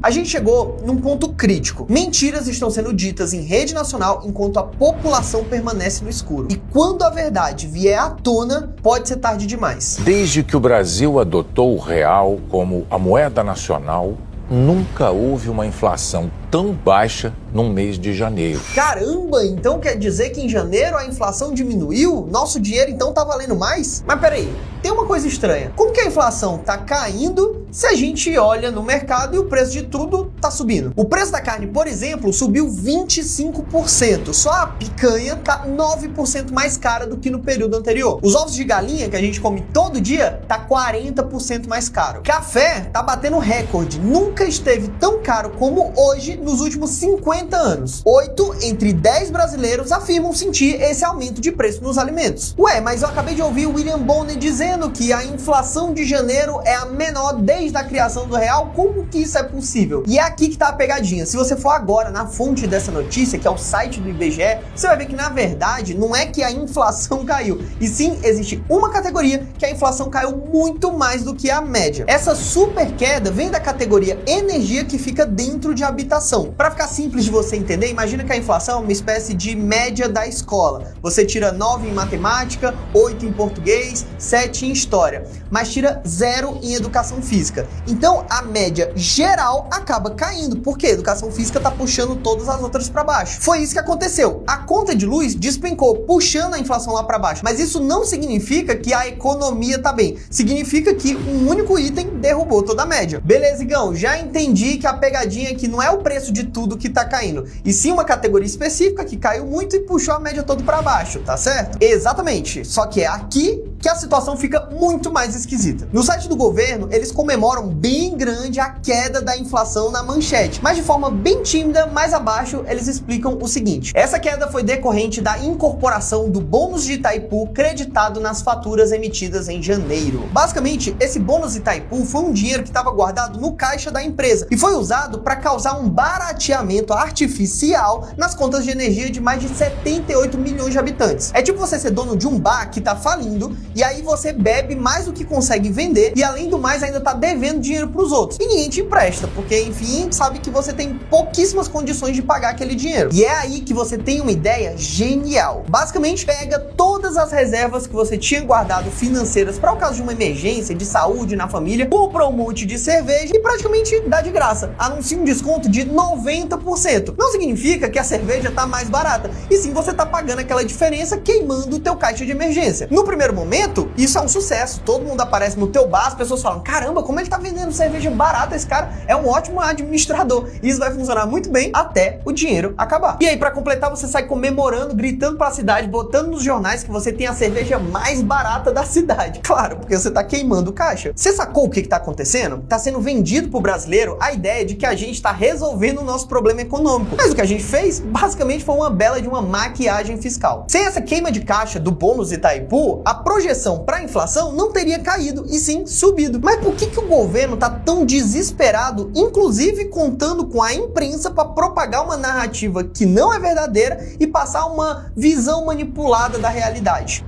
A gente chegou num ponto crítico. Mentiras estão sendo ditas em rede nacional enquanto a população permanece no escuro. E quando a verdade vier à tona, pode ser tarde demais. Desde que o Brasil adotou o real como a moeda nacional, nunca houve uma inflação tão baixa num mês de janeiro. Caramba, então quer dizer que em janeiro a inflação diminuiu? Nosso dinheiro então tá valendo mais? Mas peraí, tem uma coisa estranha. Como que a inflação tá caindo se a gente olha no mercado e o preço de tudo tá subindo? O preço da carne, por exemplo, subiu 25%. Só a picanha tá 9% mais cara do que no período anterior. Os ovos de galinha que a gente come todo dia tá 40% mais caro. Café tá batendo recorde. Nunca esteve tão caro como hoje nos últimos 50 anos. 8 entre 10 brasileiros afirmam sentir esse aumento de preço nos alimentos. Ué, mas eu acabei de ouvir o William Bonner dizendo que a inflação de janeiro é a menor desde a criação do real. Como que isso é possível? E é aqui que tá a pegadinha. Se você for agora na fonte dessa notícia, que é o site do IBGE, você vai ver que na verdade não é que a inflação caiu, e sim existe uma categoria que a inflação caiu muito mais do que a média. Essa super queda vem da categoria energia, que fica dentro de habitação. Para ficar simples de você entender, imagina que a inflação é uma espécie de média da escola. Você tira 9 em matemática, 8 em português, 7 em história, mas tira 0 em educação física. Então a média geral acaba caindo, porque a educação física tá puxando todas as outras para baixo. Foi isso que aconteceu. A conta de luz despencou, puxando a inflação lá para baixo. Mas isso não significa que a economia tá bem. Significa que um único item derrubou toda a média. Beleza, Igão, já entendi que a pegadinha aqui não é o preço de tudo que tá caindo, e sim uma categoria específica que caiu muito e puxou a média toda para baixo, tá certo? Exatamente, só que é aqui que a situação fica muito mais esquisita. No site do governo, eles comemoram bem grande a queda da inflação na manchete, mas de forma bem tímida, mais abaixo, eles explicam o seguinte: essa queda foi decorrente da incorporação do bônus de Itaipu creditado nas faturas emitidas em janeiro. Basicamente, esse bônus de Itaipu foi um dinheiro que estava guardado no caixa da empresa e foi usado para causar um barateamento artificial nas contas de energia de mais de 78 milhões de habitantes. É tipo você ser dono de um bar que tá falindo, e aí você bebe mais do que consegue vender, e além do mais ainda tá devendo dinheiro pros outros. E ninguém te empresta, porque enfim, sabe que você tem pouquíssimas condições de pagar aquele dinheiro. E é aí que você tem uma ideia genial. Basicamente, pega todas as reservas que você tinha guardado financeiras para o caso de uma emergência de saúde na família, compra um monte de cerveja e praticamente dá de graça. Anuncia um desconto de 90%. Não significa que a cerveja tá mais barata, e sim você tá pagando aquela diferença queimando o teu caixa de emergência. No primeiro momento, isso é um sucesso. Todo mundo aparece no teu bar, as pessoas falam: caramba, como ele tá vendendo cerveja barata, esse cara é um ótimo administrador. Isso vai funcionar muito bem até o dinheiro acabar. E aí, pra completar, você sai comemorando, gritando pra cidade, botando nos jornais que você tem a cerveja mais barata da cidade. Claro, porque você tá queimando o caixa. Você sacou o que tá acontecendo? Tá sendo vendido pro brasileiro a ideia de que a gente tá resolvendo o nosso problema econômico. Mas o que a gente fez, basicamente, foi uma bela de uma maquiagem fiscal. Sem essa queima de caixa do bônus Itaipu, a projeção para a inflação não teria caído, e sim subido. Mas por que o governo tá tão desesperado, inclusive contando com a imprensa para propagar uma narrativa que não é verdadeira e passar uma visão manipulada da realidade?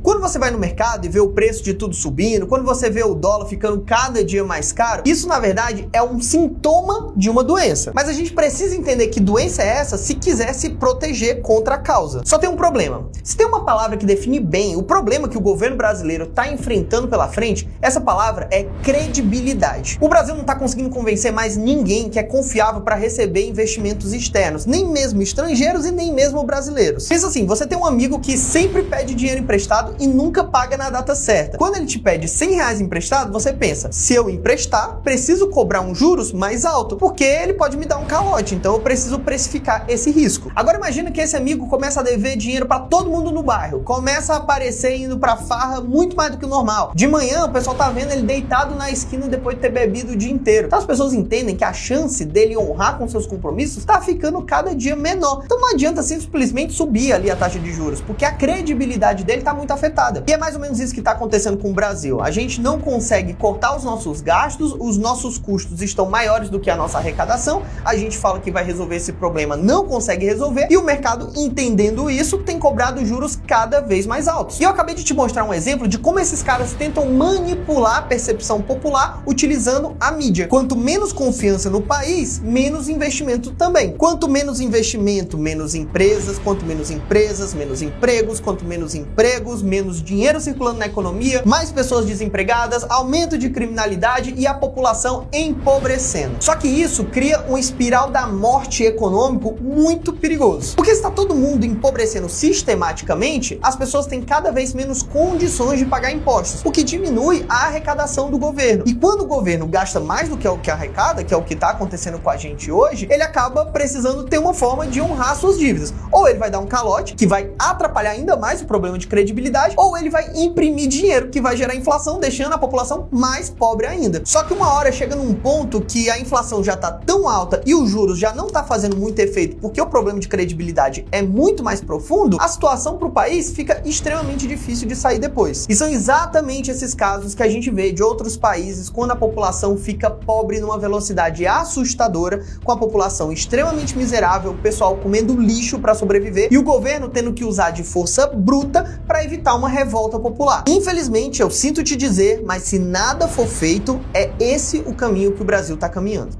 Quando você vai no mercado e vê o preço de tudo subindo, quando você vê o dólar ficando cada dia mais caro, isso na verdade é um sintoma de uma doença. Mas a gente precisa entender que doença é essa se quiser se proteger contra a causa. Só tem um problema. Se tem uma palavra que define bem o problema que o governo brasileiro está enfrentando pela frente, essa palavra é credibilidade. O Brasil não está conseguindo convencer mais ninguém que é confiável para receber investimentos externos, nem mesmo estrangeiros e nem mesmo brasileiros. Pensa assim, você tem um amigo que sempre pede dinheiro emprestado e nunca paga na data certa. Quando ele te pede 100 reais emprestado, você pensa: se eu emprestar, preciso cobrar um juros mais alto, porque ele pode me dar um calote, então eu preciso precificar esse risco. Agora imagina que esse amigo começa a dever dinheiro para todo mundo no bairro, começa a aparecer indo pra farra muito mais do que o normal. De manhã, o pessoal tá vendo ele deitado na esquina depois de ter bebido o dia inteiro. Então as pessoas entendem que a chance dele honrar com seus compromissos tá ficando cada dia menor. Então não adianta simplesmente subir ali a taxa de juros, porque a credibilidade dele tá muito afetada. E é mais ou menos isso que está acontecendo com o Brasil. A gente não consegue cortar os nossos gastos, os nossos custos estão maiores do que a nossa arrecadação, a gente fala que vai resolver esse problema, não consegue resolver, e o mercado, entendendo isso, tem cobrado juros cada vez mais altos. E eu acabei de te mostrar um exemplo de como esses caras tentam manipular a percepção popular utilizando a mídia. Quanto menos confiança no país, menos investimento também. Quanto menos investimento, menos empresas, quanto menos empresas, menos empregos, quanto menos empregos, menos dinheiro circulando na economia, mais pessoas desempregadas, aumento de criminalidade e a população empobrecendo. Só que isso cria uma espiral da morte econômico muito perigoso. Porque se está todo mundo empobrecendo sistematicamente, as pessoas têm cada vez menos condições de pagar impostos, o que diminui a arrecadação do governo. E quando o governo gasta mais do que o que arrecada, que é o que está acontecendo com a gente hoje, ele acaba precisando ter uma forma de honrar suas dívidas. Ou ele vai dar um calote, que vai atrapalhar ainda mais o problema de credibilidade, ou ele vai imprimir dinheiro, que vai gerar inflação, deixando a população mais pobre ainda. Só que uma hora chega num ponto que a inflação já está tão alta e os juros já não está fazendo muito efeito, porque o problema de credibilidade é muito mais profundo, a situação para o país fica extremamente difícil de sair depois. E são exatamente esses casos que a gente vê de outros países quando a população fica pobre numa velocidade assustadora, com a população extremamente miserável, o pessoal comendo lixo para sobreviver e o governo tendo que usar de força bruta para evitar uma revolta popular. Infelizmente, eu sinto te dizer, mas se nada for feito, é esse o caminho que o Brasil está caminhando.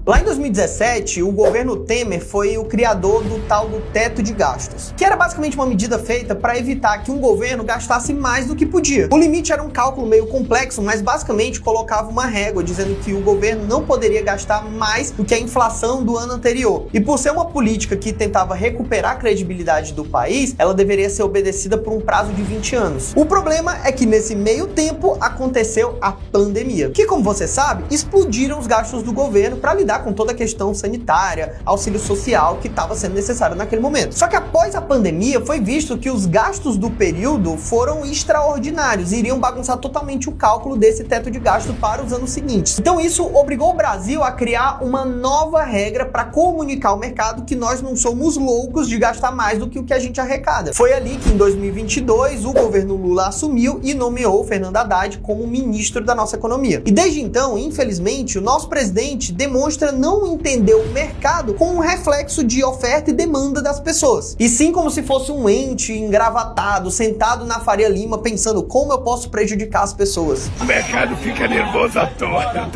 Lá em 2017, o governo Temer foi o criador do tal do teto de gastos, que era basicamente uma medida feita para evitar que um governo gastasse mais do que podia. O limite era um cálculo meio complexo, mas basicamente colocava uma régua dizendo que o governo não poderia gastar mais do que a inflação do ano anterior. E por ser uma política que tentava recuperar a credibilidade do país, ela deveria ser obedecida por um prazo de 20 anos. O problema é que nesse meio tempo aconteceu a pandemia, que, como você sabe, explodiram os gastos do governo para lidar com toda a questão sanitária, auxílio social que estava sendo necessário naquele momento. Só que após a pandemia foi visto que os gastos do período foram extraordinários e iriam bagunçar totalmente o cálculo desse teto de gasto para os anos seguintes. Então isso obrigou o Brasil a criar uma nova regra para comunicar ao mercado que nós não somos loucos de gastar mais do que o que a gente arrecada. Foi ali que em 2022 o governo Lula assumiu e nomeou Fernando Haddad como ministro da nossa economia. E desde então, infelizmente, o nosso presidente demonstra não entender o mercado como um reflexo de oferta e demanda das pessoas, e sim como se fosse um ente engravatado, sentado na Faria Lima, pensando como eu posso prejudicar as pessoas. O mercado fica nervoso à toa.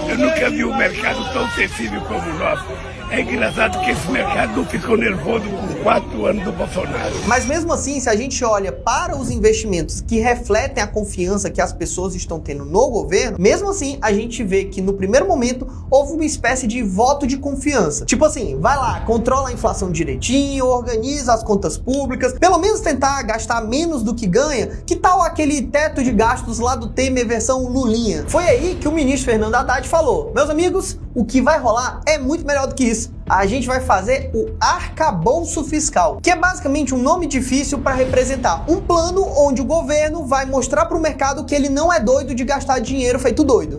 Eu nunca vi um mercado tão sensível como o nosso. É engraçado que esse mercado não ficou nervoso com 4 anos do Bolsonaro. Mas mesmo assim, se a gente olha para os investimentos que refletem a confiança que as pessoas estão tendo no governo, mesmo assim a gente vê que no primeiro momento houve uma espécie de voto de confiança. Tipo assim, vai lá, controla a inflação direitinho, organiza as contas públicas, pelo menos tentar gastar menos do que ganha. Que tal aquele teto de gastos lá do Temer versão Lulinha? Foi aí que o ministro Fernando Haddad falou: meus amigos, o que vai rolar é muito melhor do que isso. A gente vai fazer o arcabouço fiscal, que é basicamente um nome difícil para representar um plano onde o governo vai mostrar para o mercado que ele não é doido de gastar dinheiro feito doido.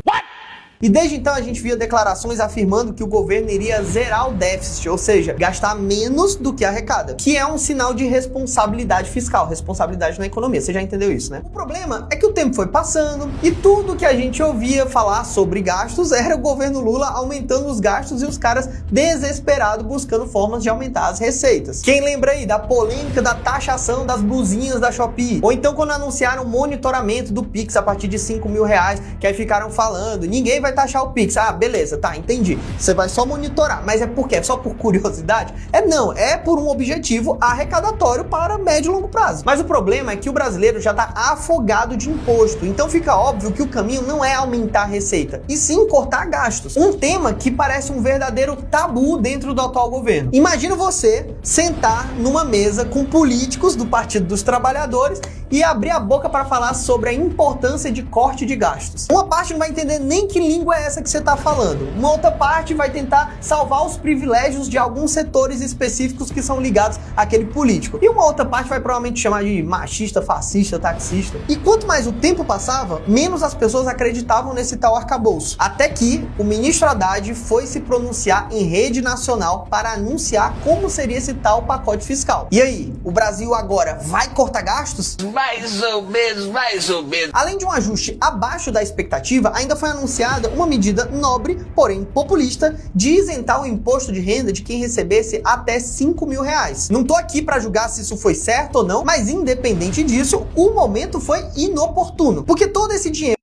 E desde então a gente via declarações afirmando que o governo iria zerar o déficit, ou seja, gastar menos do que arrecada, que é um sinal de responsabilidade fiscal, responsabilidade na economia. Você já entendeu isso, né? O problema é que o tempo foi passando e tudo que a gente ouvia falar sobre gastos era o governo Lula aumentando os gastos e os caras desesperados buscando formas de aumentar as receitas. Quem lembra aí da polêmica da taxação das blusinhas da Shopee? Ou então quando anunciaram o monitoramento do Pix a partir de R$5.000, que aí ficaram falando, ninguém vai taxar o Pix. Ah, beleza, tá, entendi. Você vai só monitorar, mas é por quê? É só por curiosidade? Não, é por um objetivo arrecadatório para médio e longo prazo. Mas o problema é que o brasileiro já tá afogado de imposto, então fica óbvio que o caminho não é aumentar a receita, e sim cortar gastos. Um tema que parece um verdadeiro tabu dentro do atual governo. Imagina você sentar numa mesa com políticos do Partido dos Trabalhadores e abrir a boca para falar sobre a importância de corte de gastos. Uma parte não vai entender nem que língua é essa que você está falando. Uma outra parte vai tentar salvar os privilégios de alguns setores específicos que são ligados àquele político. E uma outra parte vai provavelmente chamar de machista, fascista, taxista. E quanto mais o tempo passava, menos as pessoas acreditavam nesse tal arcabouço. Até que o ministro Haddad foi se pronunciar em rede nacional para anunciar como seria esse tal pacote fiscal. E aí, o Brasil agora vai cortar gastos? Mais ou menos, mais ou menos. Além de um ajuste abaixo da expectativa, ainda foi anunciada uma medida nobre, porém populista, de isentar o imposto de renda de quem recebesse até 5 mil reais. Não tô aqui para julgar se isso foi certo ou não, mas independente disso, o momento foi inoportuno, porque todo esse dinheiro